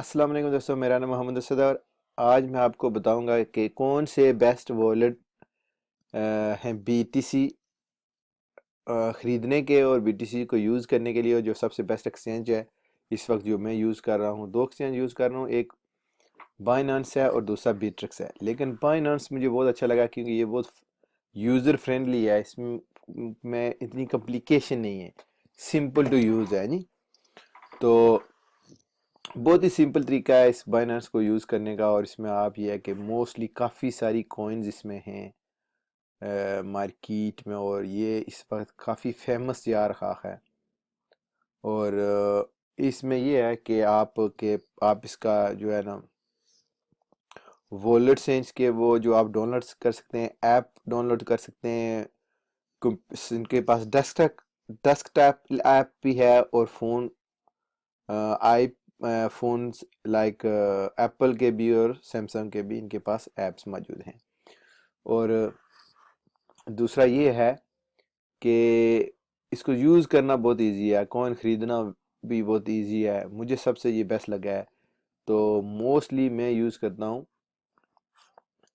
अस्सलाम वालेकुम दोस्तों, मेरा नाम मोहम्मद असद और आज मैं आपको बताऊंगा कि कौन से बेस्ट वॉलेट हैं बीटीसी ख़रीदने के और बीटीसी को यूज़ करने के लिए। और जो सबसे बेस्ट एक्सचेंज है इस वक्त जो मैं यूज़ कर रहा हूँ, दो एक्सचेंज यूज़ कर रहा हूँ, एक बाइनांस है और दूसरा बिटरेक्स है। लेकिन बाइनांस मुझे बहुत अच्छा लगा क्योंकि ये बहुत यूज़र फ्रेंडली है, इसमें इतनी कॉम्प्लिकेशन नहीं है, सिंपल टू यूज़ है जी। तो बहुत ही सिंपल तरीका है इस बाइनेंस को यूज़ करने का। और इसमें आप ये है कि मोस्टली काफ़ी सारी कॉइन्स इसमें हैं मार्केट में, और ये इस वक्त काफ़ी फेमस जा रहा है। और इसमें ये है कि आप इसका जो है ना वॉलेट से इसके वो जो आप डाउनलोड कर सकते हैं, ऐप डाउनलोड कर सकते हैं। इनके पास डेस्कटॉप ऐप भी है और आई फोन्स लाइक एप्पल के भी और सैमसंग के भी इनके पास ऐप्स मौजूद हैं। और दूसरा ये है कि इसको यूज़ करना बहुत इजी है, कॉइन ख़रीदना भी बहुत इजी है, मुझे सबसे ये बेस्ट लगा है। तो मोस्टली मैं यूज़ करता हूँ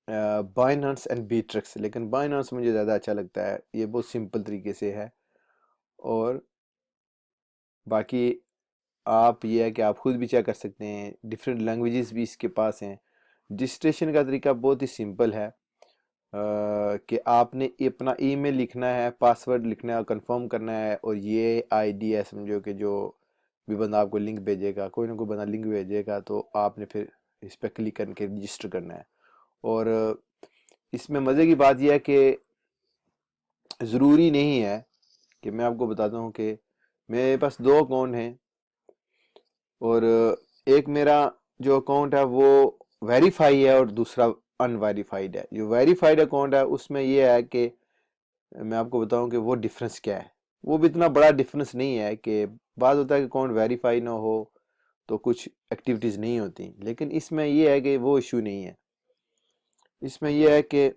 बाइनेंस एंड बिटरेक्स, लेकिन बाइनेंस मुझे ज़्यादा अच्छा लगता है, ये बहुत सिंपल तरीके से है। और बाकी आप ये है कि आप खुद भी चेक कर सकते हैं, डिफरेंट लैंग्वेजेस भी इसके पास हैं। रजिस्ट्रेशन का तरीका बहुत ही सिंपल है कि आपने अपना ईमेल लिखना है, पासवर्ड लिखना है और कंफर्म करना है, और ये आईडी है समझो कि जो भी बंदा आपको लिंक भेजेगा, कोई ना कोई बंदा लिंक भेजेगा, तो आपने फिर इस पर क्लिक करके रजिस्टर करना है। और इसमें मज़े की बात यह है कि ज़रूरी नहीं है कि मैं आपको बताता हूँ कि मेरे पास दो अकाउंट हैं, और एक मेरा जो अकाउंट है वो वेरीफाई है और दूसरा अनवेरीफाइड है। जो वेरीफाइड अकाउंट है उसमें ये है कि मैं आपको बताऊं कि वो डिफरेंस क्या है। वो भी इतना बड़ा डिफरेंस नहीं है कि बात होता है कि अकाउंट वेरीफाई ना हो तो कुछ एक्टिविटीज़ नहीं होती, लेकिन इसमें ये है कि वो इशू नहीं है। इसमें ये है कि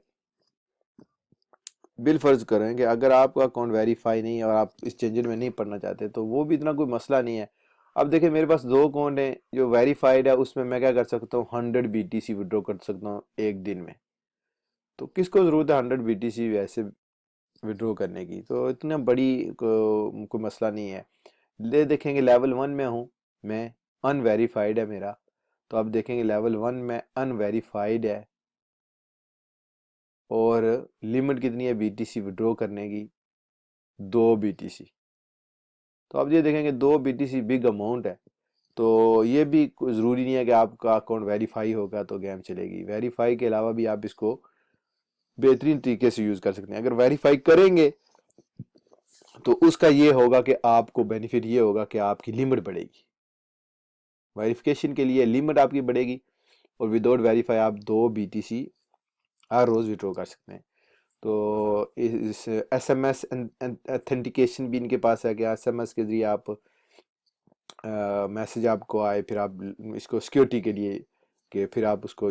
बिल फर्ज करें कि अगर आपका अकाउंट वेरीफाई नहीं है और आप इस झंझट में नहीं पड़ना चाहते तो वो भी इतना कोई मसला नहीं है। अब देखिए मेरे पास दो अकाउंट हैं, जो वेरीफाइड है उसमें मैं क्या कर सकता हूँ, 100 BTC विड्रॉ कर सकता हूँ एक दिन में। तो किसको ज़रूरत है 100 BTC वैसे विड्रॉ करने की, तो इतना बड़ी कोई मसला नहीं है। ले देखेंगे लेवल 1 में हूँ मैं, अनवेरीफाइड है मेरा। तो आप देखेंगे लेवल 1 में अनवेरीफाइड है, और लिमिट कितनी है बीटीसी विड्रॉ करने की, 2 BTC। तो आप ये देखेंगे 2 BTC बिग अमाउंट है। तो ये भी ज़रूरी नहीं है कि आपका अकाउंट वेरीफाई होगा तो गेम चलेगी, वेरीफाई के अलावा भी आप इसको बेहतरीन तरीके से यूज़ कर सकते हैं। अगर वेरीफाई करेंगे तो उसका ये होगा कि आपको बेनिफिट ये होगा कि आपकी लिमिट बढ़ेगी, वेरिफिकेशन के लिए लिमिट आपकी बढ़ेगी, और विदाउट वेरीफाई आप 2 BTC हर रोज़ विड्रॉ कर सकते हैं। तो इस SMS ऑथेंटिकेशन भी इनके पास है कि SMS के जरिए आप मैसेज आपको आए, फिर आप इसको सिक्योरिटी के लिए कि फिर आप उसको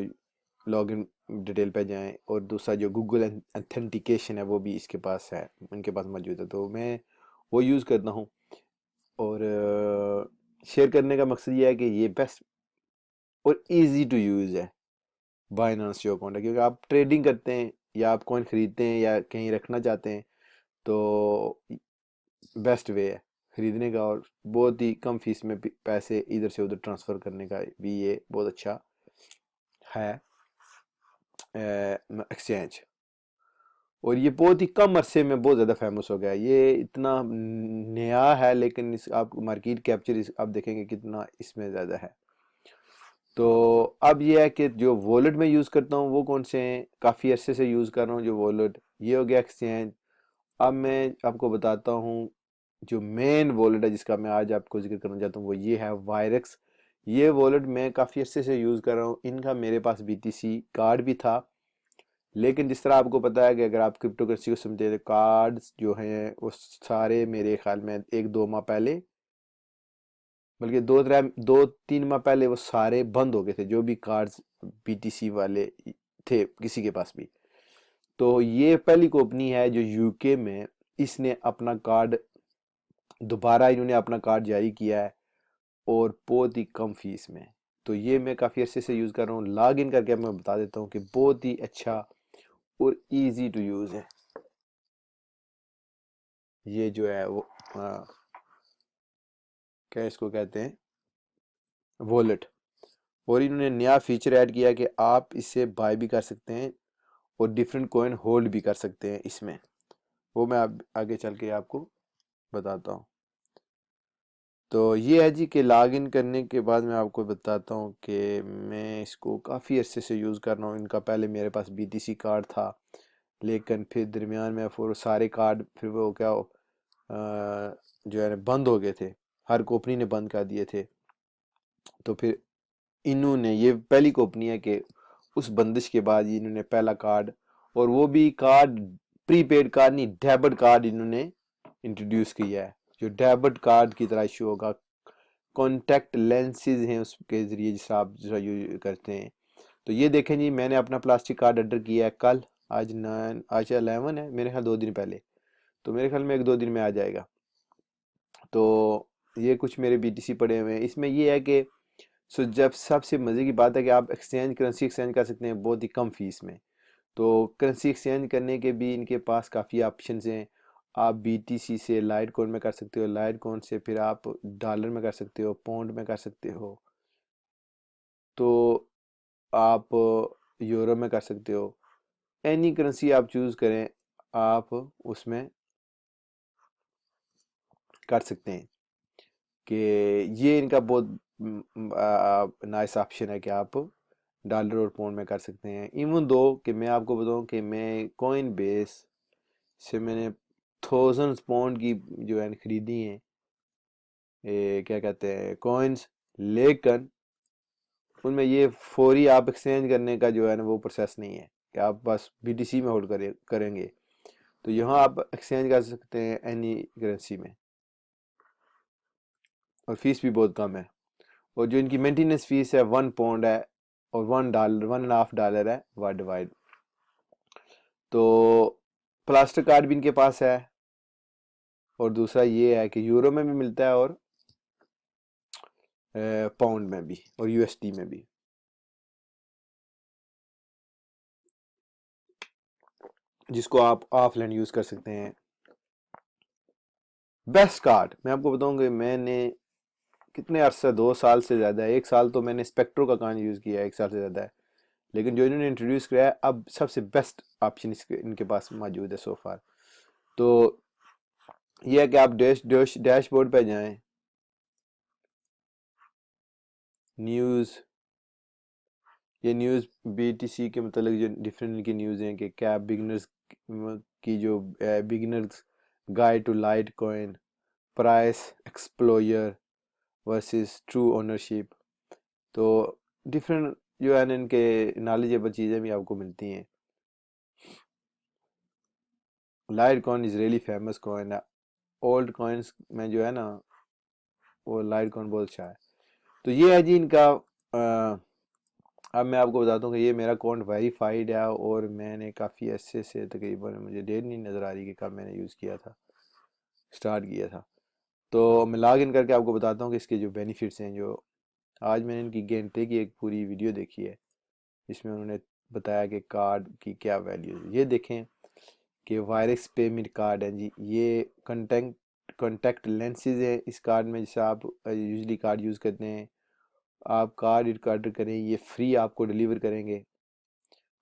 लॉगिन डिटेल पे जाएं। और दूसरा जो गूगल ऑथेंटिकेशन है वो भी इसके पास है, इनके पास मौजूद है, तो मैं वो यूज़ करता हूँ। और शेयर करने का मकसद ये है कि ये बेस्ट और इजी टू यूज़ है बाइनांस जो अकाउंट है, क्योंकि आप ट्रेडिंग करते हैं या आप कॉइन खरीदते हैं या कहीं रखना चाहते हैं तो बेस्ट वे है खरीदने का। और बहुत ही कम फीस में पैसे इधर से उधर ट्रांसफ़र करने का भी ये बहुत अच्छा है एक्सचेंज। और ये बहुत ही कम अरसे में बहुत ज़्यादा फेमस हो गया है, ये इतना नया है, लेकिन इस आप मार्केट कैप्चर आप देखेंगे कितना इसमें ज़्यादा है। तो अब ये है कि जो वॉलेट में यूज़ करता हूँ वो कौन से हैं, काफ़ी अरसे से यूज़ कर रहा हूँ जो वॉलेट, ये हो गया एक्सचेंज। अब मैं आपको बताता हूँ जो मेन वॉलेट है जिसका मैं आज आपको जिक्र करना चाहता हूँ, वो ये है वायरेक्स। ये वॉलेट मैं काफ़ी अरसे से यूज़ कर रहा हूँ, इनका मेरे पास BTC कार्ड भी था। लेकिन जिस तरह आपको पता है कि अगर आप क्रिप्टो करेंसी को समझते हैं, कार्ड्स जो हैं वो सारे मेरे ख्याल में 1-2 माह पहले, बल्कि 2-3 माह पहले वो सारे बंद हो गए थे, जो भी कार्ड्स BTC वाले थे किसी के पास भी। तो ये पहली कंपनी है जो यूके में इसने अपना कार्ड दोबारा इन्होंने अपना कार्ड जारी किया है, और बहुत ही कम फीस में। तो ये मैं काफ़ी अच्छे से यूज़ कर रहा हूँ। लॉग इन करके मैं बता देता हूँ कि बहुत ही अच्छा और इजी टू यूज़ है। ये जो है वो क्या इसको कहते हैं, वॉलेट। और इन्होंने नया फीचर ऐड किया कि आप इससे बाय भी कर सकते हैं और डिफरेंट कॉइन होल्ड भी कर सकते हैं इसमें। वो मैं आगे चल के आपको बताता हूँ। तो ये है जी कि लॉगिन करने के बाद मैं आपको बताता हूँ कि मैं इसको काफ़ी अच्छे से यूज़ कर रहा हूँ। इनका पहले मेरे पास BTC कार्ड था, लेकिन फिर दरमियान में फिर सारे कार्ड फिर वो क्या जो है बंद हो गए थे, हर कंपनी ने बंद कर दिए थे। तो फिर इन्होंने, ये पहली कंपनी है कि उस बंदिश के बाद इन्होंने पहला कार्ड, और वो भी कार्ड प्रीपेड कार्ड नहीं, डेबिट कार्ड इन्होंने इंट्रोड्यूस किया है, जो डेबिट कार्ड की तरह इशू होगा। कॉन्टैक्ट लेंसेज हैं उसके ज़रिए जिस आप जो यूज करते हैं। तो ये देखें जी, मैंने अपना प्लास्टिक कार्ड ऑर्डर किया है कल, आज 11 है मेरे ख्याल, 2 दिन पहले। तो मेरे ख्याल में 1-2 दिन में आ जाएगा। तो ये कुछ मेरे BTC पड़े हुए हैं। इसमें ये है कि जब सबसे मज़े की बात है कि आप करेंसी एक्सचेंज कर सकते हैं बहुत ही कम फीस में। तो करेंसी एक्सचेंज करने के भी इनके पास काफ़ी ऑप्शंस हैं। आप BTC से लाइट कॉइन में कर सकते हो, लाइट कॉइन से फिर आप डॉलर में कर सकते हो, पाउंड में कर सकते हो, तो आप यूरो में कर सकते हो। एनी करेंसी आप चूज़ करें, आप उसमें कर सकते हैं। कि ये इनका बहुत नाइस ऑप्शन है कि आप डॉलर और पाउंड में कर सकते हैं। इवन दो कि मैं आपको बताऊं कि मैं कॉइन बेस से मैंने थाउजेंड्स पाउंड की जो है खरीदी हैं, क्या कहते हैं, कॉइन्स, लेकिन उनमें ये फौरी आप एक्सचेंज करने का जो है ना वो प्रोसेस नहीं है कि आप बस BTC में होल्ड करेंगे। तो यहाँ आप एक्सचेंज कर सकते हैं एनी करेंसी में, और फीस भी बहुत कम है। और जो इनकी मेंटेनेंस फीस है 1 पाउंड है, और $1, $1.5 है वर्ल्ड वाइड। तो प्लास्टर कार्ड भी इनके पास है, और दूसरा ये है कि यूरो में भी मिलता है, और पाउंड में भी, और USD में भी। जिसको आप ऑफलाइन यूज़ कर सकते हैं। बेस्ट कार्ड मैं आपको बताऊंगा, मैंने कितने अरसा, 2 साल से ज़्यादा है, 1 साल तो मैंने स्पेक्ट्रो का कार्ड यूज़ किया है, 1 साल से ज़्यादा है। लेकिन जो इन्होंने इंट्रोड्यूस किया है अब, सबसे बेस्ट ऑप्शन इनके पास मौजूद है सो फार। तो यह है कि आप डैशबोर्ड पे जाएं, न्यूज़, ये न्यूज़ BTC के मतलब जो डिफरेंट इनकी न्यूज़ हैं कि क्या बिगनर्स की जो beginners guide to Litecoin, price explorer versus true ownership. तो डिफरेंट जो है ना इनके नॉलेजेबल चीज़ें भी आपको मिलती हैं। Light coin is really famous coin है, ओल्ड कॉइन्स में जो है ना वो लाइट कॉइन बहुत अच्छा है। तो ये है जी इनका। अब मैं आपको बताता हूँ कि ये मेरा अकाउंट वेरीफाइड है, और मैंने काफ़ी अच्छे से, तकरीबन मुझे डेट नहीं नज़र आ रही कि कब मैंने यूज़ किया था, स्टार्ट किया था। तो मैं लॉग इन करके आपको बताता हूँ कि इसके जो बेनिफिट्स हैं। जो आज मैंने इनकी घंटे की एक पूरी वीडियो देखी है, इसमें उन्होंने बताया कि कार्ड की क्या वैल्यू है। ये देखें कि वायरस पेमेंट कार्ड है जी, ये कॉन्टैक्ट लेंसेज है इस कार्ड में, जैसे आप यूजली कार्ड यूज़ करते हैं। आप कार्ड ऑर्डर करें, ये फ्री आपको डिलीवर करेंगे,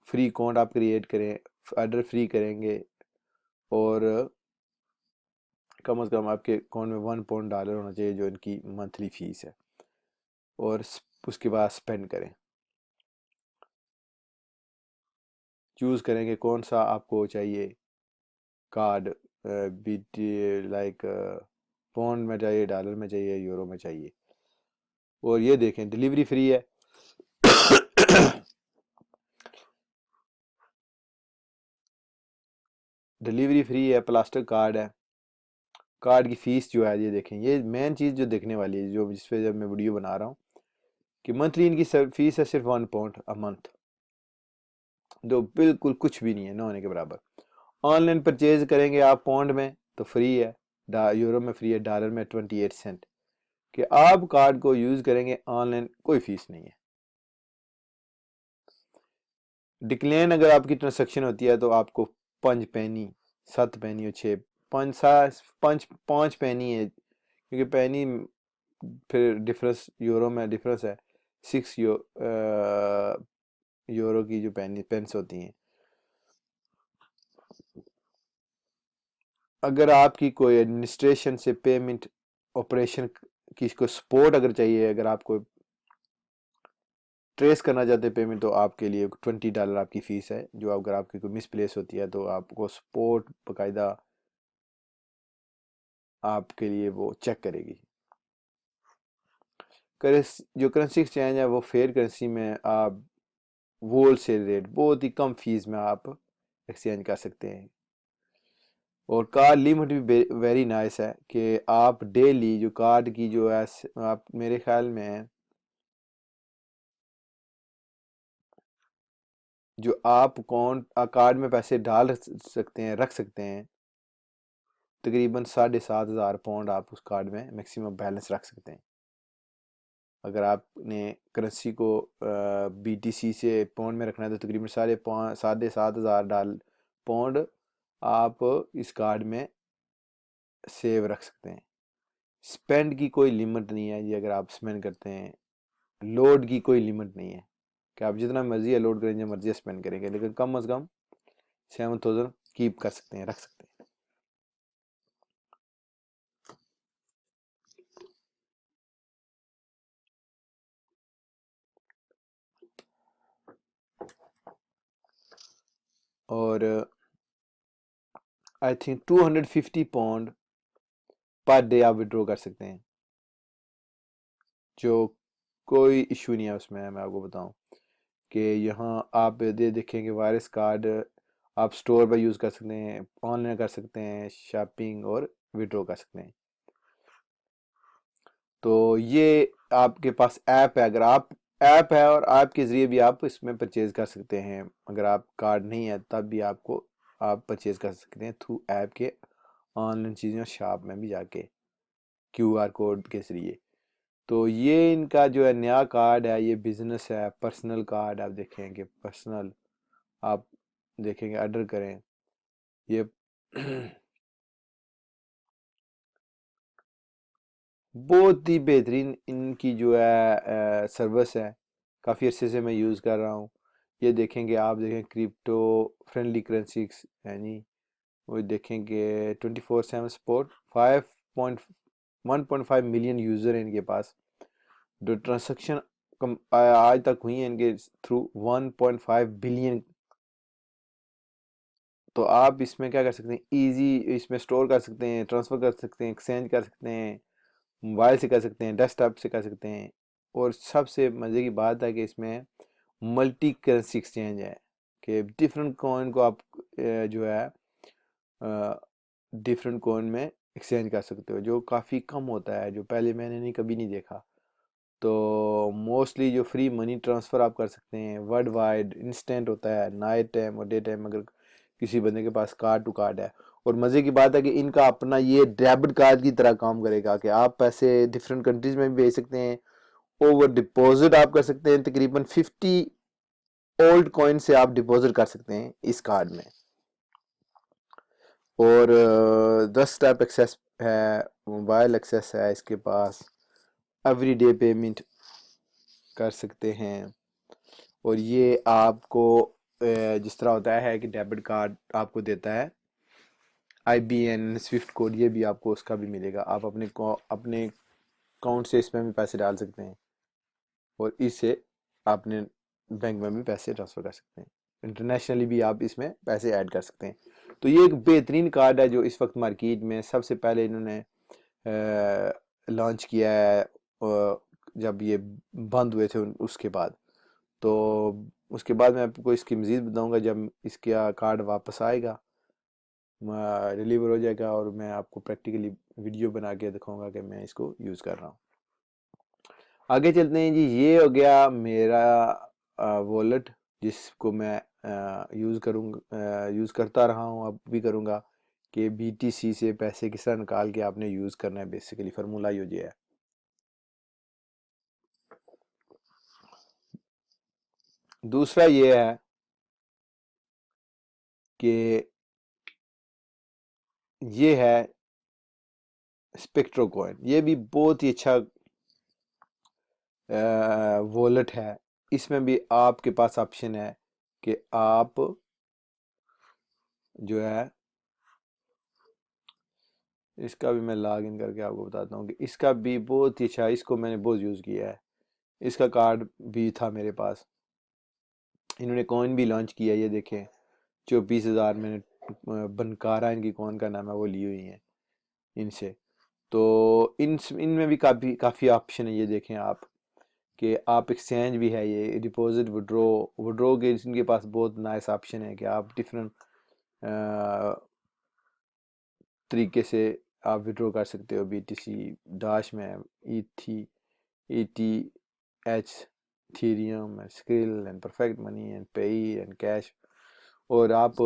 फ्री अकाउंट आप क्रिएट करें, ऑर्डर फ्री करेंगे, और कम से कम आपके अकाउंट में $1 होना चाहिए जो इनकी मंथली फीस है, और उसके बाद स्पेंड करें। चूज़ करेंगे कौन सा आपको चाहिए कार्ड, बीटी लाइक पाउंड में चाहिए, डॉलर में चाहिए, यूरो में चाहिए। और ये देखें डिलीवरी फ्री है। डिलीवरी फ्री है, प्लास्टिक कार्ड है। कार्ड की फ़ीस जो है, ये देखें, ये मेन चीज़ जो देखने वाली है, जो जिस पे जब मैं वीडियो बना रहा हूँ, कि मंथली इनकी फीस है सिर्फ 1 पाउंड अ मंथ, जो बिल्कुल कुछ भी नहीं है, ना होने के बराबर। ऑनलाइन परचेज करेंगे आप पाउंड में तो फ्री है, यूरो में फ्री है, डॉलर में 28 सेंट कि आप कार्ड को यूज़ करेंगे ऑनलाइन, कोई फीस नहीं है। डिक्लेन अगर आपकी ट्रांजेक्शन होती है तो आपको 5 पैनी, 7 पैनी और 6, 5 पैनी है, क्योंकि पैनी फिर डिफरेंस यूरो में डिफरेंस है। 6 यूरो की जो पेंस होती हैं। अगर आपकी कोई एडमिनिस्ट्रेशन से पेमेंट ऑपरेशन की को सपोर्ट अगर चाहिए, अगर आपको ट्रेस करना चाहते हैं पेमेंट, तो आपके लिए $20 आपकी फ़ीस है, जो अगर आपकी कोई मिसप्लेस होती है तो आपको सपोर्ट बाकायदा आपके लिए वो चेक करेगी। जो करेंसी एक्सचेंज है वो फेयर करेंसी में आप होल सेल रेट बहुत ही कम फीस में आप एक्सचेंज कर सकते हैं। और कार्ड लिमिट भी वेरी नाइस है कि आप डेली जो कार्ड की जो है, आप मेरे ख्याल में जो आप अकाउंट कार्ड में पैसे डाल सकते हैं, रख सकते हैं, तकरीबन £7,500 आप उस कार्ड में मैक्सिमम बैलेंस रख सकते हैं। अगर आपने करेंसी को BTC से पाउंड में रखना है तो तकरीबन $7,500 पाउंड आप इस कार्ड में सेव रख सकते हैं। स्पेंड की कोई लिमिट नहीं है जी, अगर आप स्पेंड करते हैं। लोड की कोई लिमिट नहीं है कि आप जितना मर्जी है लोड करेंगे, मर्जी स्पेंड करेंगे, लेकिन कम अज़ कम 7,000 कीप कर सकते हैं, रख सकते हैं। और आई थिंक £250 पर डे आप विड्रॉ कर सकते हैं, जो कोई इशू नहीं है उसमें। मैं आपको बताऊं कि यहाँ आप देखेंगे वायरस कार्ड आप स्टोर पर यूज़ कर सकते हैं, ऑनलाइन कर सकते हैं शॉपिंग, और विड्रॉ कर सकते हैं। तो ये आपके पास ऐप है, अगर आप ऐप है और ऐप के ज़रिए भी आप इसमें परचेज़ कर सकते हैं। अगर आप कार्ड नहीं है तब भी आपको आप परचेज़ कर सकते हैं थ्रू ऐप के, ऑनलाइन चीज़ें शॉप में भी जाके QR कोड के ज़रिए। तो ये इनका जो है नया कार्ड है, ये बिजनेस है, पर्सनल कार्ड। आप देखेंगे पर्सनल, आप देखेंगे ऑर्डर करें, ये बहुत ही बेहतरीन इनकी जो है सर्विस है। काफ़ी अर्से से मैं यूज़ कर रहा हूँ। ये देखेंगे, आप देखें क्रिप्टो फ्रेंडली करेंसी है नहीं, वो देखेंगे 24/7 सपोर्ट, 1.5 मिलियन यूज़र हैं इनके पास। जो ट्रांजेक्शन आज तक हुई है इनके थ्रू 1.5 बिलियन। तो आप इसमें क्या कर सकते हैं, इजी इसमें स्टोर कर सकते हैं, ट्रांसफ़र कर सकते हैं, एक्सचेंज कर सकते हैं, मोबाइल से कर सकते हैं, डेस्कटॉप से कर सकते हैं। और सबसे मज़े की बात है कि इसमें मल्टी करेंसी एक्सचेंज है कि डिफरेंट कॉइन को आप जो है डिफरेंट कॉइन में एक्सचेंज कर सकते हो, जो काफ़ी कम होता है, जो पहले मैंने नहीं कभी नहीं देखा। तो मोस्टली जो फ्री मनी ट्रांसफ़र आप कर सकते हैं, वर्ल्ड वाइड इंस्टेंट होता है, नाइट टाइम और डे टाइम, अगर किसी बंदे के पास कार्ड टू कार्ड है। और मज़े की बात है कि इनका अपना ये डेबिट कार्ड की तरह काम करेगा कि आप पैसे डिफरेंट कंट्रीज में भी भेज सकते हैं, ओवर डिपॉजिट आप कर सकते हैं, तकरीबन 50 ओल्ड कॉइन से आप डिपॉजिट कर सकते हैं इस कार्ड में। और 10 स्टेप एक्सेस है, मोबाइल एक्सेस है इसके पास, एवरीडे पेमेंट कर सकते हैं। और ये आपको जिस तरह होता है कि डेबिट कार्ड आपको देता है IBN स्विफ्ट कोड, ये भी आपको उसका भी मिलेगा। आप अपने अकाउंट से इसमें भी पैसे डाल सकते हैं और इससे आपने बैंक में भी पैसे ट्रांसफ़र कर सकते हैं। इंटरनेशनली भी आप इसमें पैसे ऐड कर सकते हैं। तो ये एक बेहतरीन कार्ड है जो इस वक्त मार्केट में सबसे पहले इन्होंने लॉन्च किया है, जब ये बंद हुए थे उसके बाद। तो उसके बाद मैं आपको इसकी मज़ीद बताऊंगा जब इसका कार्ड वापस आएगा, डिलीवर हो जाएगा, और मैं आपको प्रैक्टिकली वीडियो बना के दिखाऊंगा कि मैं इसको यूज़ कर रहा हूँ। आगे चलते हैं जी। ये हो गया मेरा वॉलेट जिसको मैं यूज़ करता रहा हूँ, अब भी करूँगा, कि BTC से पैसे किस तरह निकाल के आपने यूज़ करना है। बेसिकली फार्मूला ये है। दूसरा ये है कि ये है स्पेक्ट्रो कॉइन। ये भी बहुत ही अच्छा वॉलेट है। इसमें भी आपके पास ऑप्शन है कि आप जो है, इसका भी मैं लॉग इन करके आपको बताता हूँ कि इसका भी बहुत ही अच्छा, इसको मैंने बहुत यूज़ किया है। इसका कार्ड भी था मेरे पास। इन्होंने कॉइन भी लॉन्च किया, ये देखें 24,000 मैंने बनकारा इनकी कॉइन का नाम है वो ली हुई है इनसे। तो इनमें भी काफ़ी ऑप्शन है। ये देखें आप कि आप एक्सचेंज भी है, ये डिपॉजिट विड्रो के इनके पास बहुत नाइस ऑप्शन है कि आप डिफरेंट तरीके से आप विड्रॉ कर सकते हो। BTC डैश में, ETH, थीरियम and skill and perfect money and पेई एंड कैश। और आप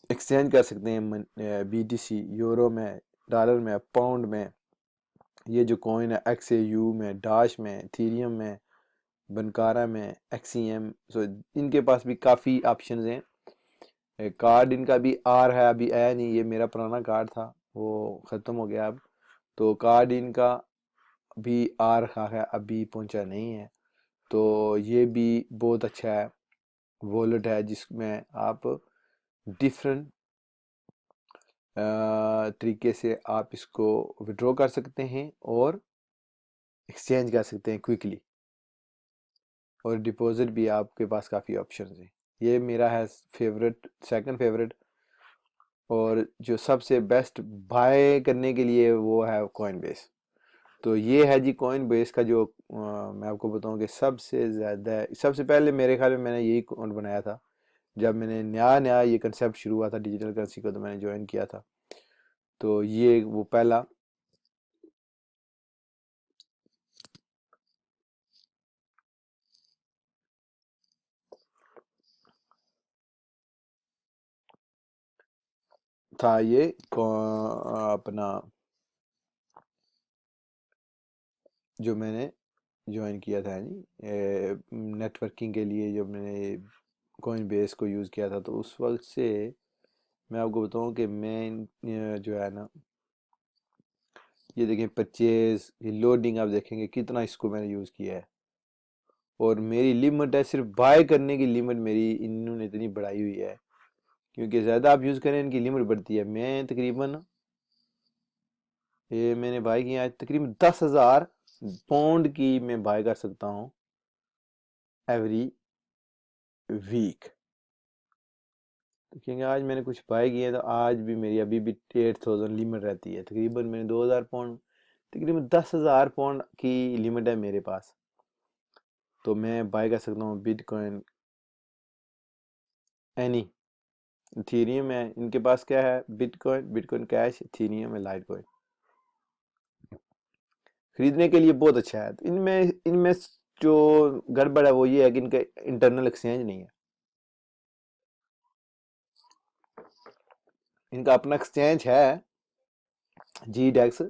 एक्सचेंज कर सकते हैं BTC यूरो में, डॉलर में, पाउंड में। ये जो कॉइन है XAU में, डैश में, थीरियम में, बनकारा में, XCM। सो इनके पास भी काफ़ी ऑप्शंस हैं। कार्ड इनका भी आ रहा है, अभी आया नहीं, ये मेरा पुराना कार्ड था वो ख़त्म हो गया अब। तो कार्ड इनका भी आ रहा है, अभी पहुंचा नहीं है। तो ये भी बहुत अच्छा है, वॉलेट है जिसमें आप डिफरेंट तरीके से आप इसको विड्रॉ कर सकते हैं और एक्सचेंज कर सकते हैं क्विकली। और डिपॉजिट भी आपके पास काफ़ी ऑप्शन हैं। ये मेरा है फेवरेट, सेकंड फेवरेट। और जो सबसे बेस्ट बाय करने के लिए वो है कॉइन बेस। तो ये है जी कॉइन बेस का जो मैं आपको बताऊं कि सबसे ज़्यादा, सबसे पहले मेरे ख्याल में मैंने यही अकाउंट बनाया था जब मैंने नया नया ये कंसेप्ट शुरू हुआ था डिजिटल करेंसी को, तो मैंने ज्वाइन किया था। तो ये वो पहला था, ये अपना जो मैंने ज्वाइन किया था जी नेटवर्किंग के लिए, जब मैंने कॉइन बेस को यूज़ किया था, तो उस वक्त से मैं आपको बताऊं कि मैं जो है ना, ये देखें परचेज, ये लोडिंग, आप देखेंगे कितना इसको मैंने यूज़ किया है। और मेरी लिमिट है, सिर्फ बाय करने की लिमिट मेरी इन्होंने इतनी बढ़ाई हुई है, क्योंकि ज़्यादा आप यूज़ करें इनकी लिमिट बढ़ती है। मैं तकरीबन ये मैंने बाय किया आज तकरीबन 10,000 पाउंड की मैं बाय कर सकता हूँ एवरी वीक। तो क्योंकि आज मैंने कुछ बाय किया, तो आज भी मेरी अभी भी 8,000 लिमिट रहती है। तकरीबन मैंने 2,000 पाउंड, तकरीबन 10,000 पाउंड की लिमिट है मेरे पास। तो मैं बाय कर सकता हूँ बिटकॉइन, एनी, इथीरियम है इनके पास। क्या है? बिटकॉइन कैश, इथीरियम है, लाइटकॉइन। खरीदने के लिए बहुत अच्छा है। तो इनमें इनमें जो गड़बड़ है वो ये है कि इनका इंटरनल एक्सचेंज नहीं है। इनका अपना एक्सचेंज है GDEX,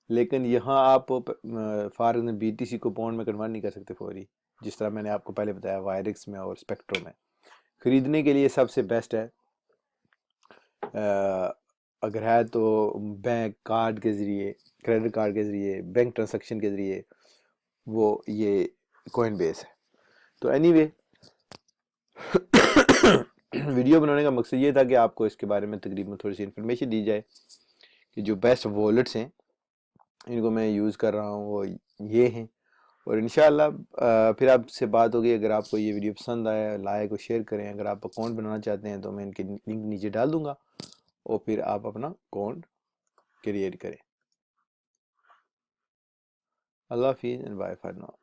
लेकिन यहाँ आप फॉर एग्जाम्पल BTC को पाउंड में कन्वर्ट नहीं कर सकते फौरी, जिस तरह मैंने आपको पहले बताया वायरिक्स में और स्पेक्ट्रो में। खरीदने के लिए सबसे बेस्ट है, अगर है तो बैंक कार्ड के ज़रिए, क्रेडिट कार्ड के ज़रिए, बैंक ट्रांजैक्शन के ज़रिए, वो ये कॉइन बेस है। तो एनीवे वीडियो बनाने का मकसद ये था कि आपको इसके बारे में तकरीबन थोड़ी सी इन्फॉर्मेशन दी जाए कि जो बेस्ट वॉलेट्स हैं इनको मैं यूज़ कर रहा हूँ वो ये हैं। और इंशाल्लाह फिर आपसे बात होगी। अगर आपको ये वीडियो पसंद आया, लाइक और शेयर करें। अगर आप अकाउंट बनाना चाहते हैं तो मैं इनकी लिंक नीचे डाल दूंगा, और फिर आप अपना अकाउंट क्रिएट करें। अल्लाह हाफिज़ एंड बाय फॉर नाउ।